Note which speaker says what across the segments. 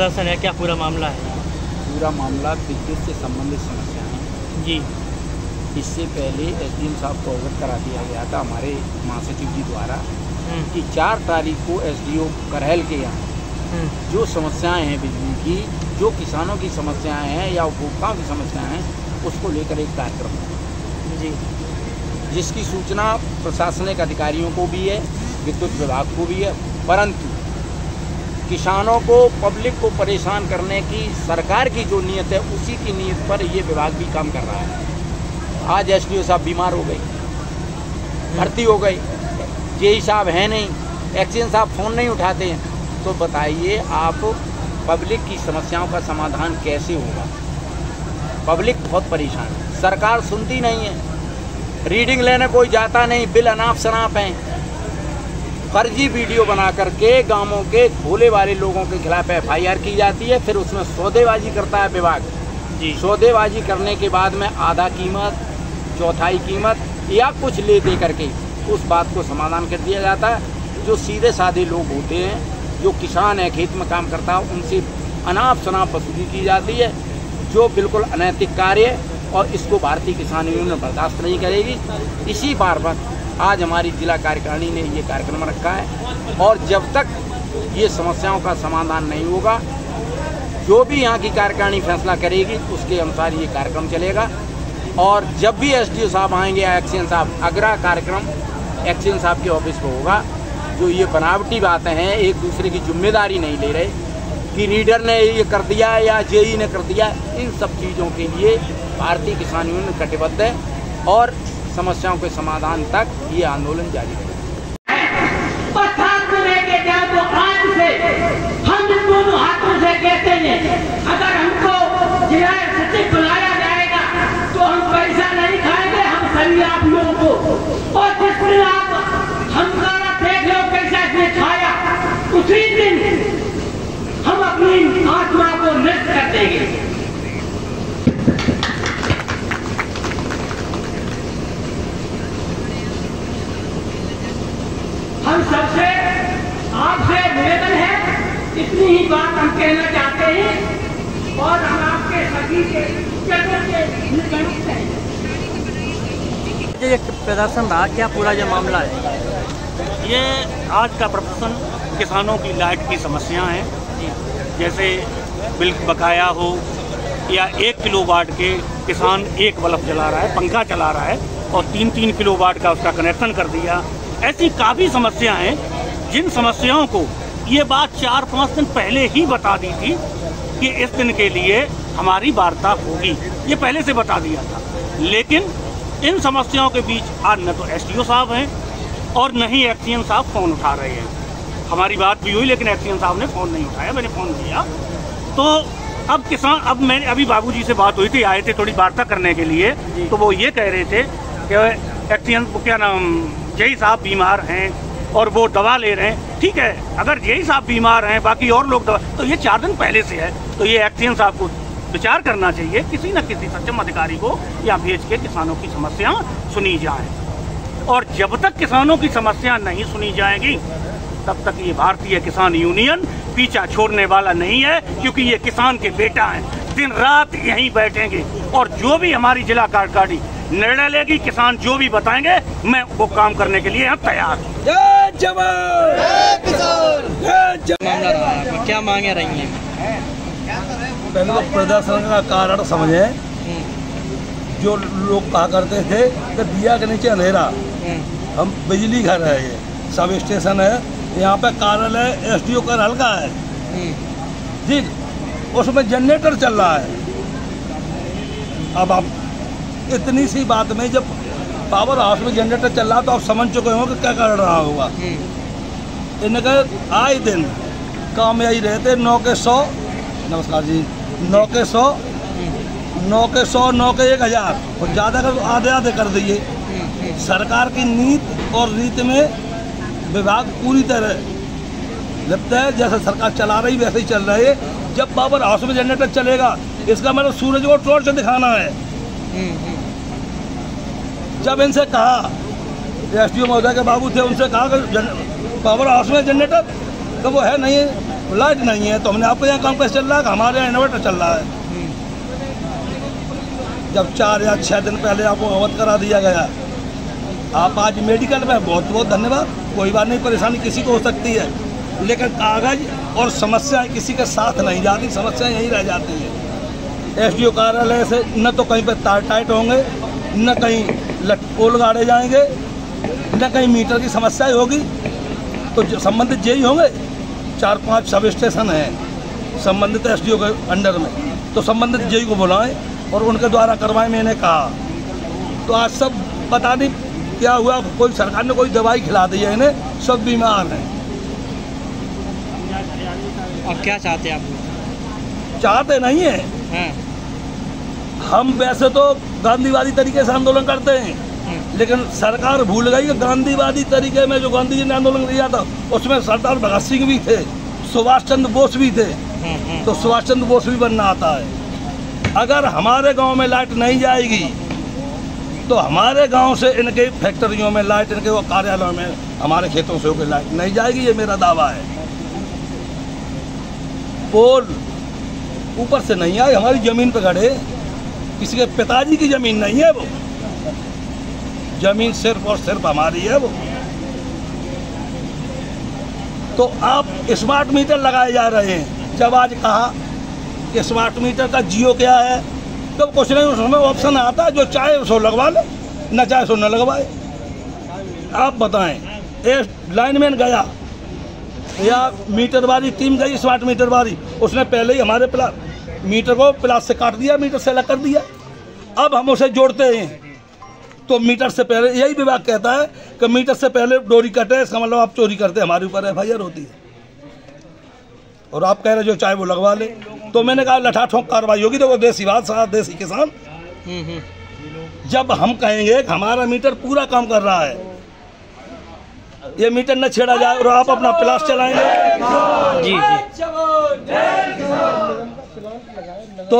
Speaker 1: प्रदर्शन है, क्या पूरा मामला है?
Speaker 2: पूरा मामला विद्युत से संबंधित समस्या है
Speaker 1: जी।
Speaker 2: इससे पहले एसडीएम साहब को अवगत करा दिया गया था हमारे महासचिव जी द्वारा कि 4 तारीख को एसडीओ करहल के यहाँ जो समस्याएं हैं बिजली की, जो किसानों की समस्याएं हैं या उपभोक्ताओं की समस्याएं हैं, उसको लेकर एक कार्यक्रम है
Speaker 1: जी,
Speaker 2: जिसकी सूचना प्रशासनिक अधिकारियों को भी है, विद्युत विभाग को भी है, परंतु किसानों को, पब्लिक को परेशान करने की सरकार की जो नीयत है, उसी की नीयत पर ये विभाग भी काम कर रहा है। आज एसडीओ साहब बीमार हो गए, भर्ती हो गए, जेई साहब हैं नहीं, एक्सीएन साहब फ़ोन नहीं उठाते हैं, तो बताइए आप पब्लिक की समस्याओं का समाधान कैसे होगा? पब्लिक बहुत परेशान है, सरकार सुनती नहीं है, रीडिंग लेने कोई जाता नहीं, बिल अनाप शनाप हैं, फर्जी वीडियो बना करके गांवों के भोले वाले लोगों के खिलाफ एफआईआर की जाती है, फिर उसमें सौदेबाजी करता है विभाग जी। सौदेबाजी करने के बाद में आधा कीमत, चौथाई कीमत या कुछ ले दे करके उस बात को समाधान कर दिया जाता है। जो सीधे साधे लोग होते हैं, जो किसान है, खेत में काम करता है, उनसे अनाप शनाप वसूली की जाती है, जो बिल्कुल अनैतिक कार्य है और इसको भारतीय किसान यूनियन बर्दाश्त नहीं करेगी। इसी बार पर आज हमारी जिला कार्यकारिणी ने ये कार्यक्रम रखा है और जब तक ये समस्याओं का समाधान नहीं होगा, जो भी यहाँ की कार्यकारिणी फैसला करेगी उसके अनुसार ये कार्यक्रम चलेगा। और जब भी एसडीओ साहब आएंगे या एक्सीएन साहब, अगला कार्यक्रम एक्सीएन साहब के ऑफिस को होगा। जो ये बनावटी बातें हैं, एक दूसरे की जिम्मेदारी नहीं ले रहे कि रीडर ने ये कर दिया या जेई ने कर दिया, इन सब चीज़ों के लिए भारतीय किसान यूनियन कटिबद्ध है और समस्याओं के समाधान तक ये आंदोलन जारी रहेगा।
Speaker 3: तो आज से हम दोनों हाथों से कहते हैं, अगर हमको जिला सचिव बुलाया जाएगा तो हम पैसा नहीं खाएंगे, हम सभी आप लोगों को, और जिस दिन आप हमारा देख लो पैसा इसने खाया, उसी दिन हम अपनी आत्मा को नष्ट कर देंगे। हम सबसे आपसे निवेदन है, इतनी ही बात हम कहना चाहते हैं और हम आपके सभी के चरणों के निकट हैं।
Speaker 1: ये प्रदर्शन रहा, क्या पूरा ये मामला है?
Speaker 4: ये आज का प्रदर्शन किसानों की लाइट की समस्या है, जैसे बिल बकाया हो या 1 किलोवाट के किसान एक बल्ब जला रहा है, पंखा चला रहा है और 3-3 किलोवाट का उसका कनेक्शन कर दिया। ऐसी काफ़ी समस्या हैं जिन समस्याओं को ये बात 4-5 दिन पहले ही बता दी थी कि इस दिन के लिए हमारी वार्ता होगी, ये पहले से बता दिया था। लेकिन इन समस्याओं के बीच आज न तो एसडीओ साहब हैं और न ही एक्सीएन साहब फ़ोन उठा रहे हैं। हमारी बात भी हुई लेकिन एक्सीएन साहब ने फ़ोन नहीं उठाया, मैंने फ़ोन किया तो अब किसान, अब मैंने अभी बाबूजी से बात हुई थी, आए थे थोड़ी वार्ता करने के लिए, तो वो ये कह रहे थे कि एक्सीएन क्या नाम जेई साहब बीमार हैं और वो दवा ले रहे हैं। ठीक है, अगर जेई साहब बीमार हैं, बाकी और लोग दवा, तो ये 4 दिन पहले से है, तो ये एक्सीएन साहब को विचार करना चाहिए, किसी न किसी सक्षम अधिकारी को या भेज के किसानों की समस्या सुनी जाए। और जब तक किसानों की समस्या नहीं सुनी जाएगी तब तक ये भारतीय किसान यूनियन पीछा छोड़ने वाला नहीं है, क्योंकि ये किसान के बेटा हैं, दिन रात यहीं बैठेंगे और जो भी हमारी जिला कार्यकारिणी निर्णय लेगी, किसान जो भी बताएंगे, मैं वो काम करने के लिए यहाँ तैयार हूँ।
Speaker 2: जय जवान, जय किसान, जय जवान।
Speaker 1: मामला रहा है, क्या मांगे रही हैं?
Speaker 5: पहले तो प्रदर्शन का कारण समझे। जो लोग कहा करते थे कि दिया के नीचे अंधेरा, हम बिजली घर है, ये सब स्टेशन है, यहाँ पे कार्यालय एसडीओ का हल्का है जी, उसमें जनरेटर चल रहा है। अब आप इतनी सी बात में जब पावर हाउस में जनरेटर चल रहा तो आप समझ चुके हो कि क्या कर रहा होगा। इनका आए दिन काम यही रहते 9 के 100, नमस्कार जी, 9 के 100, 9 के 100, 9 के 1000 और ज़्यादा कर आधे आधे कर दिए। सरकार की नीति और रीति में विभाग पूरी तरह लगता है जैसे सरकार चला रही वैसे ही चल रही है। जब पावर हाउस में जनरेटर चलेगा, इसका मतलब सूरज को टॉर्च से दिखाना है। जब इनसे कहा, एसडीओ महोदय के बाबू थे, उनसे कहा कि पावर हाउस में जनरेटर, तो वो है नहीं, लाइट नहीं है तो हमने आपके यहाँ काम कैसे चल रहा है? हमारे यहाँ इन्वर्टर चल रहा है। जब 4 या 6 दिन पहले आपको अवगत करा दिया गया, आप आज मेडिकल में, बहुत बहुत धन्यवाद। कोई बात नहीं, परेशानी किसी को हो सकती है, लेकिन कागज और समस्याएं किसी के साथ नहीं जाती, समस्याएं यहीं रह जाती हैं। SDO कार्यालय से न तो कहीं पे तार टाइट होंगे, न कहीं पोल गाड़े जाएंगे, न कहीं मीटर की समस्या होगी। तो जो संबंधित जेई होंगे, 4-5 सब स्टेशन हैं संबंधित SDO के अंडर में, तो संबंधित जेई को बुलाएं और उनके द्वारा करवाएं। मैंने कहा तो आज सब पता नहीं क्या हुआ, कोई सरकार ने कोई दवाई खिला दी है इन्हें, सब बीमार हैं।
Speaker 1: अब क्या चाहते हैं आप?
Speaker 5: चाहते नहीं है, हम वैसे तो गांधीवादी तरीके से आंदोलन करते हैं, लेकिन सरकार भूल गई कि गांधीवादी तरीके में जो गांधी जी ने आंदोलन किया था उसमें सरदार भगत सिंह भी थे, सुभाष चंद्र बोस भी थे, तो सुभाष चंद्र बोस भी बनना आता है। अगर हमारे गांव में लाइट नहीं जाएगी तो हमारे गांव से इनके फैक्ट्रियों में लाइट, इनके वो कार्यालयों में, हमारे खेतों से होकर लाइट नहीं जाएगी, ये मेरा दावा है। पोल ऊपर से नहीं आए, हमारी जमीन पे खड़े, किसी के पिताजी की जमीन नहीं है, वो जमीन सिर्फ और सिर्फ हमारी है। वो तो आप स्मार्ट मीटर लगाए जा रहे हैं। जब आज कहा कि स्मार्ट मीटर का जियो क्या है, तो कुछ नहीं, उसमें ऑप्शन आता है, जो चाहे उसको लगवा ले, न चाहे उसको न लगवाए। आप बताएं, एक लाइनमैन गया या मीटर वाली टीम गई, स्मार्ट मीटर वाली, उसने पहले ही हमारे मीटर को प्लास से काट दिया, मीटर से अलग कर दिया। अब हम उसे जोड़ते हैं तो मीटर से पहले, यही विभाग कहता है कि मीटर से पहले डोरी कटे, इसका मतलब आप चोरी करते, हमारे ऊपर FIR होती है। और आप कह रहे जो चाहे वो लगवा ले, तो मैंने कहा लठा ठोक कार्रवाई होगी। तो देसी बात, सारा देसी किसान, जब हम कहेंगे कि हमारा मीटर पूरा काम कर रहा है, ये मीटर न छेड़ा जाए और आप अपना प्लास चलाएंगे,
Speaker 1: जी
Speaker 5: तो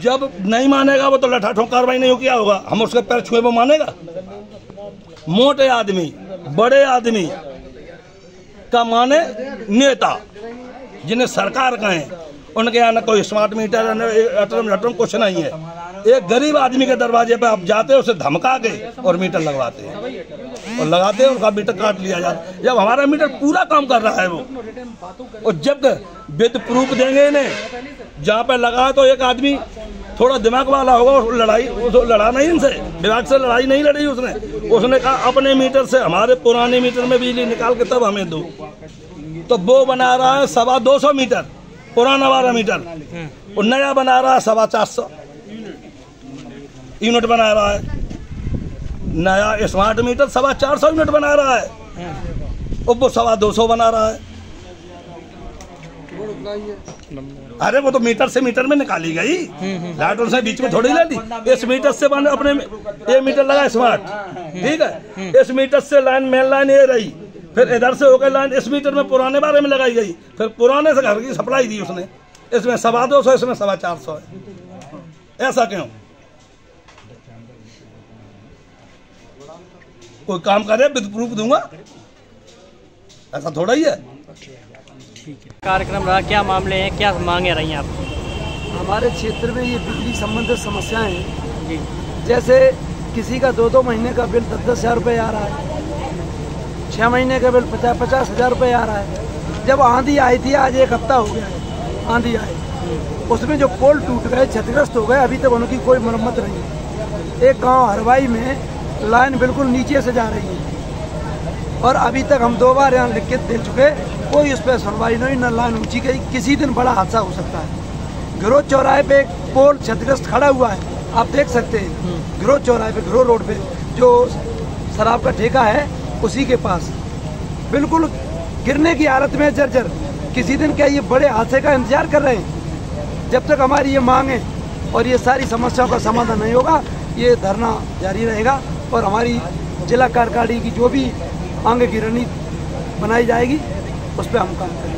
Speaker 5: जब नहीं मानेगा वो, तो लठा ठोक कार्रवाई नहीं हो, क्या होगा? हम उसके पैर छुए वो मानेगा? मोटे आदमी, बड़े आदमी का माने नेता, जिन्हें सरकार कहें, उनके यहाँ न कोई स्मार्ट मीटर, न अटरम कुछ नहीं है। एक गरीब आदमी के दरवाजे पे आप जाते हैं, उसे धमका के और मीटर लगवाते हैं और लगाते हैं, उनका मीटर काट लिया जाता है। जब हमारा मीटर पूरा काम कर रहा है वो, और जब विद प्रूफ देंगे इन्हें, जहाँ पे लगा तो एक आदमी थोड़ा दिमाग वाला होगा, उसको लड़ा नहीं, इनसे विभाग से लड़ाई नहीं लड़ी उसने कहा अपने मीटर से हमारे पुराने मीटर में बिजली निकाल के तब हमें दो। तो वो बना रहा है 250 मीटर पुराना वाला मीटर, और नया बना रहा है 450 यूनिट बना रहा है। नया स्मार्ट मीटर 450 यूनिट बना रहा है, और वो 250 बना रहा है। अरे वो तो मीटर से मीटर में निकाली गई, लाइट से बीच में थोड़ी ले ली। इस मीटर से मैंने अपने ये मीटर लगा स्मार्ट, ठीक है, इस मीटर से लाइन, मेन लाइन ये रही, फिर इधर से होकर लाइन इस मीटर में पुराने बारे में लगाई गई, फिर पुराने से घर की सप्लाई दी उसने, इसमें 250, इसमें 450 है। ऐसा क्यों? कोई काम करे विद प्रूफ दूंगा, ऐसा थोड़ा ही है।
Speaker 1: कार्यक्रम रहा, क्या मामले हैं, क्या मांगे रही हैं आप?
Speaker 6: हमारे क्षेत्र में ये बिजली संबंधित समस्याएं हैं जी। जैसे किसी का 2-2 महीने का बिल 10-10 हज़ार रुपये आ रहा है, 6 महीने का बिल 50-50 हज़ार रुपये आ रहा है। जब आंधी आई थी, आज 1 हफ्ता हो गया है आंधी आई, उसमें जो पोल टूट गए, क्षतिग्रस्त हो गए, अभी तक उनकी कोई मरम्मत नहीं है। एक गाँव हरवाई में लाइन बिल्कुल नीचे से जा रही है, और अभी तक हम 2 बार यहाँ लिख के दे चुके, कोई उस पर सुनवाई नहीं, न लाइन ऊंची गई। किसी दिन बड़ा हादसा हो सकता है। घरों चौराहे पे एक पोल क्षतिग्रस्त खड़ा हुआ है, आप देख सकते हैं। घरों चौराहे पे, घरों रोड पे, जो शराब का ठेका है उसी के पास, बिल्कुल गिरने की हालत में जर्जर। किसी दिन क्या ये बड़े हादसे का इंतजार कर रहे हैं? जब तक हमारी ये मांगे और ये सारी समस्याओं का समाधान नहीं होगा, ये धरना जारी रहेगा। और हमारी जिला कार्यकारिणी की जो भी आगे की रणनीति बनाई जाएगी, उस पर हम काम करेंगे।